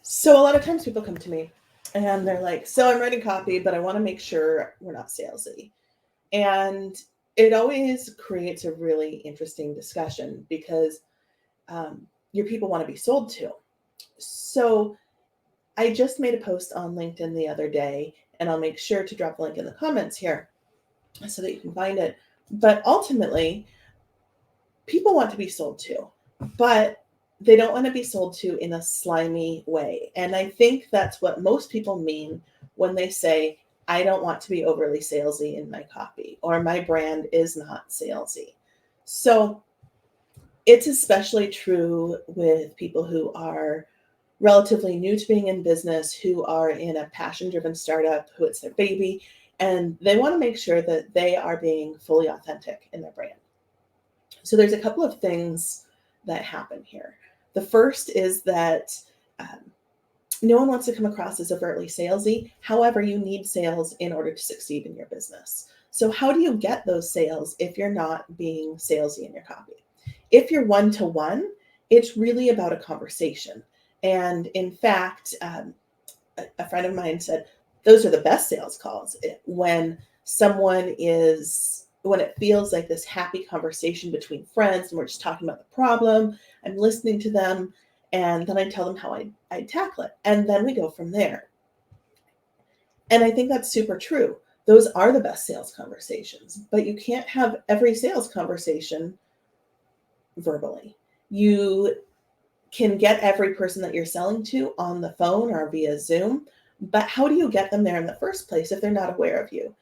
So a lot of times people come to me and they're like, so I'm writing copy, but I want to make sure we're not salesy. And it always creates a really interesting discussion because your people want to be sold to. So I just made a post on LinkedIn the other day, and I'll make sure to drop the link in the comments here so that you can find it. But ultimately, people want to be sold to, but they don't want to be sold to in a slimy way. And I think that's what most people mean when they say, I don't want to be overly salesy in my copy, or my brand is not salesy. So it's especially true with people who are relatively new to being in business, who are in a passion driven startup, who it's their baby, and they want to make sure that they are being fully authentic in their brand. So there's a couple of things that happen here. The first is that no one wants to come across as overtly salesy. However, you need sales in order to succeed in your business. So how do you get those sales if you're not being salesy in your copy? If you're one-to-one, it's really about a conversation. And in fact, a friend of mine said, those are the best sales calls when it feels like this happy conversation between friends and we're just talking about the problem. I'm listening to them, and then I tell them how I tackle it. And then we go from there. And I think that's super true. Those are the best sales conversations, but you can't have every sales conversation verbally. You can get every person that you're selling to on the phone or via Zoom, but how do you get them there in the first place if they're not aware of you?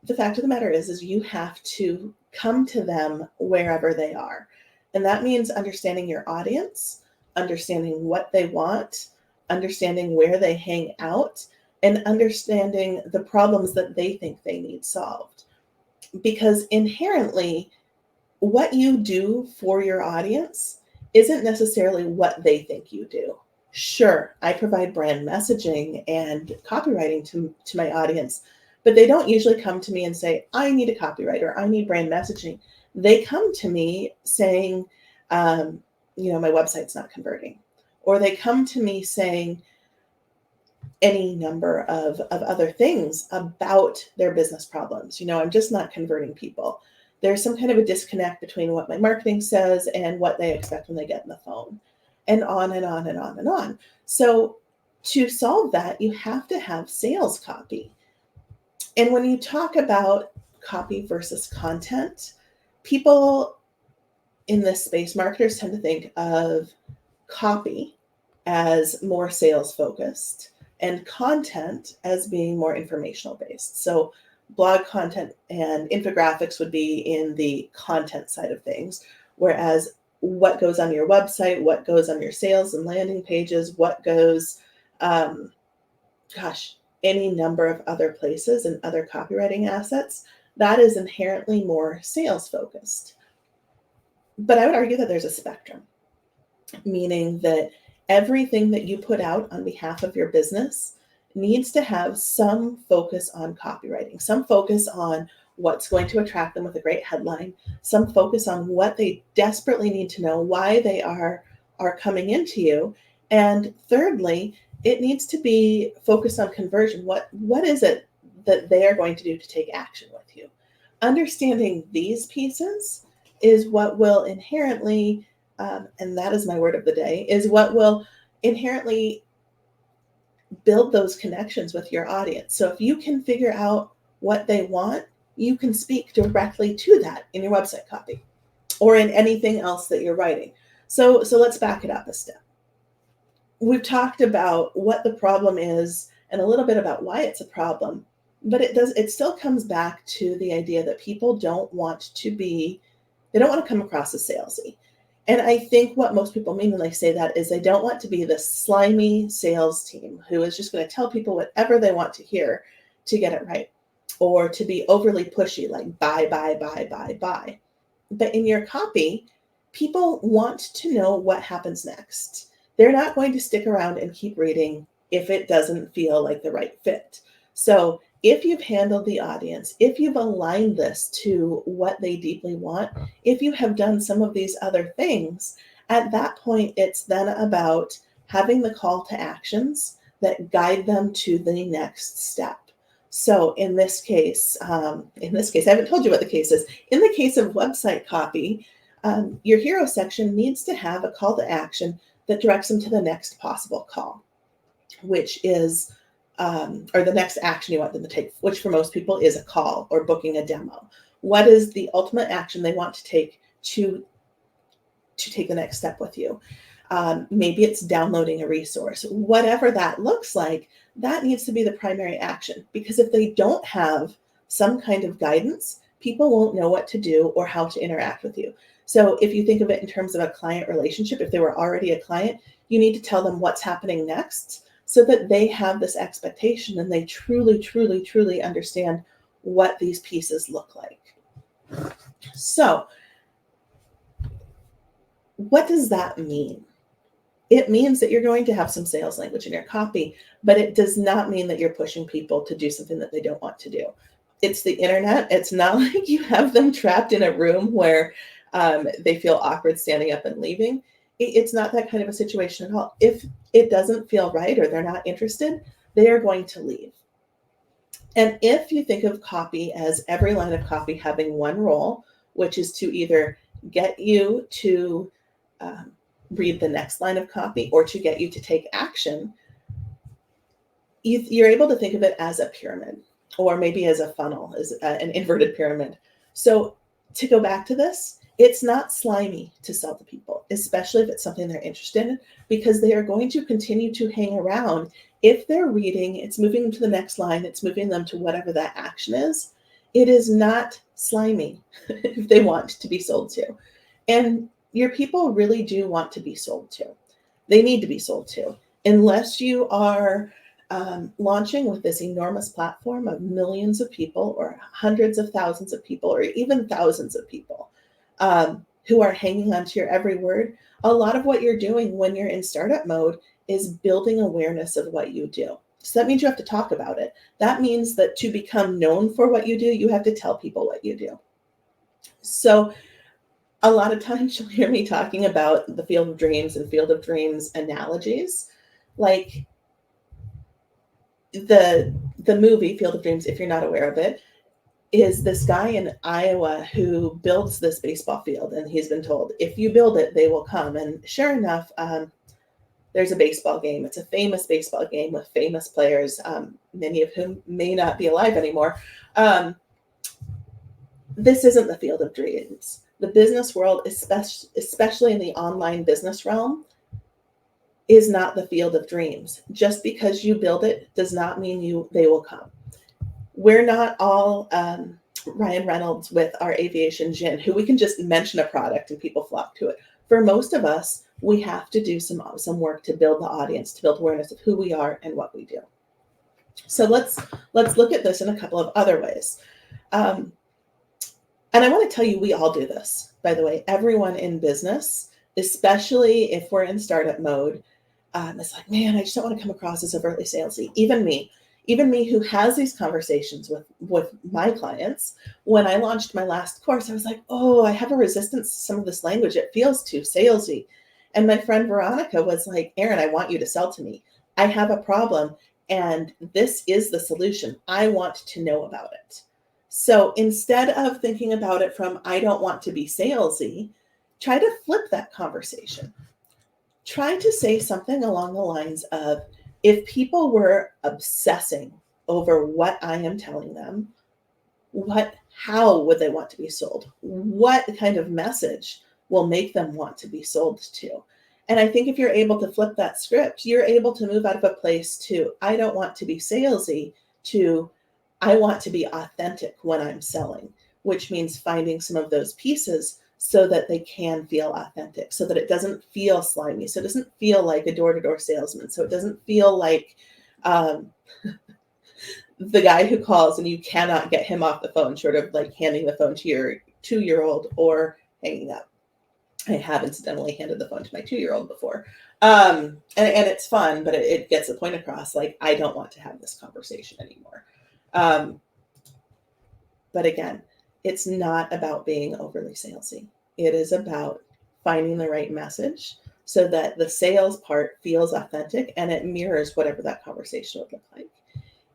The fact of the matter is you have to come to them wherever they are. And that means understanding your audience, understanding what they want, understanding where they hang out, and understanding the problems that they think they need solved. Because inherently, what you do for your audience isn't necessarily what they think you do. Sure, I provide brand messaging and copywriting to my audience, but they don't usually come to me and say, I need a copywriter, I need brand messaging. They come to me saying, my website's not converting. Or they come to me saying any number of other things about their business problems. I'm just not converting people. There's some kind of a disconnect between what my marketing says and what they expect when they get on the phone, and on and on and on and on. So to solve that, you have to have sales copy. And when you talk about copy versus content, people in this space, marketers tend to think of copy as more sales focused and content as being more informational based. So blog content and infographics would be in the content side of things, whereas what goes on your website, what goes on your sales and landing pages, what goes, any number of other places and other copywriting assets, that is inherently more sales focused. But I would argue that there's a spectrum, meaning that everything that you put out on behalf of your business needs to have some focus on copywriting, some focus on what's going to attract them with a great headline, some focus on what they desperately need to know, why they are coming into you. And thirdly, it needs to be focused on conversion. What is it that they are going to do to take action with you? Understanding these pieces is what will inherently, and that is my word of the day, is what will inherently build those connections with your audience. So if you can figure out what they want, you can speak directly to that in your website copy or in anything else that you're writing. So let's back it up a step. We've talked about what the problem is and a little bit about why it's a problem, but it still comes back to the idea that people don't want to come across as salesy. And I think what most people mean when they say that is they don't want to be the slimy sales team who is just going to tell people whatever they want to hear to get it right, or to be overly pushy, like buy, buy, buy, buy, buy. But in your copy, people want to know what happens next. They're not going to stick around and keep reading if it doesn't feel like the right fit. So if you've handled the audience, if you've aligned this to what they deeply want, if you have done some of these other things, at that point, it's then about having the call to actions that guide them to the next step. So in this case, I haven't told you what the case is. In the case of website copy, your hero section needs to have a call to action that directs them to the next possible call, which is, or the next action you want them to take, which for most people is a call or booking a demo. What is the ultimate action they want to take to take the next step with you? Maybe it's downloading a resource. Whatever that looks like, that needs to be the primary action, because if they don't have some kind of guidance, people won't know what to do or how to interact with you. So if you think of it in terms of a client relationship, if they were already a client, you need to tell them what's happening next so that they have this expectation and they truly, truly, truly understand what these pieces look like. So what does that mean? It means that you're going to have some sales language in your copy, but it does not mean that you're pushing people to do something that they don't want to do. It's the internet. It's not like you have them trapped in a room where they feel awkward standing up and leaving. It's not that kind of a situation at all. If it doesn't feel right or they're not interested, they are going to leave. And if you think of copy as every line of copy having one role, which is to either get you to read the next line of copy or to get you to take action, you're able to think of it as a pyramid, or maybe as a funnel, as an inverted pyramid. So to go back to this, it's not slimy to sell to people, especially if it's something they're interested in, because they are going to continue to hang around. If they're reading, it's moving them to the next line, it's moving them to whatever that action is. It is not slimy if they want to be sold to. And your people really do want to be sold to. They need to be sold to. Unless you are launching with this enormous platform of millions of people or hundreds of thousands of people or even thousands of people who are hanging on to your every word, a lot of what you're doing when you're in startup mode is building awareness of what you do. So that means you have to talk about it. That means that to become known for what you do, you have to tell people what you do. So a lot of times you'll hear me talking about the Field of Dreams and Field of Dreams analogies. Like the movie Field of Dreams, if you're not aware of it, is this guy in Iowa who builds this baseball field, and he's been told, if you build it, they will come. And sure enough, there's a baseball game. It's a famous baseball game with famous players, many of whom may not be alive anymore. This isn't the Field of Dreams. The business world, especially in the online business realm, is not the Field of Dreams. Just because you build it does not mean they will come. We're not all Ryan Reynolds with our aviation gin, who we can just mention a product and people flock to it. For most of us, we have to do some work to build the audience, to build awareness of who we are and what we do. So let's look at this in a couple of other ways. And I want to tell you, we all do this, by the way. Everyone in business, especially if we're in startup mode, it's like, man, I just don't want to come across as overtly salesy. Even me who has these conversations with my clients. When I launched my last course, I was like, oh, I have a resistance to some of this language. It feels too salesy. And my friend Veronica was like, Erin, I want you to sell to me. I have a problem, and this is the solution. I want to know about it. So instead of thinking about it from, I don't want to be salesy, try to flip that conversation. Try to say something along the lines of, if people were obsessing over what I am telling them, how would they want to be sold? What kind of message will make them want to be sold to? And I think if you're able to flip that script, you're able to move out of a place to, I don't want to be salesy, to, I want to be authentic when I'm selling, which means finding some of those pieces so that they can feel authentic, so that it doesn't feel slimy, so it doesn't feel like a door-to-door salesman, so it doesn't feel like the guy who calls and you cannot get him off the phone, short of like handing the phone to your 2-year-old or hanging up. I have incidentally handed the phone to my 2-year-old before. And it's fun, but it gets the point across, like, I don't want to have this conversation anymore. But again, it's not about being overly salesy. It is about finding the right message so that the sales part feels authentic and it mirrors whatever that conversation would look like.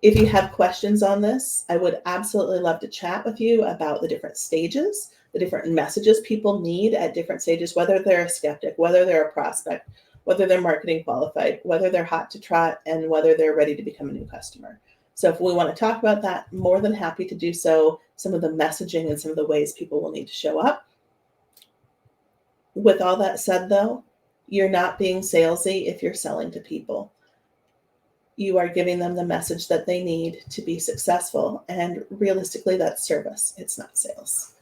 If you have questions on this, I would absolutely love to chat with you about the different stages, the different messages people need at different stages, whether they're a skeptic, whether they're a prospect, whether they're marketing qualified, whether they're hot to trot, and whether they're ready to become a new customer. So if we want to talk about that, more than happy to do so, some of the messaging and some of the ways people will need to show up. With all that said, though, you're not being salesy if you're selling to people. You are giving them the message that they need to be successful. And realistically, that's service. It's not sales.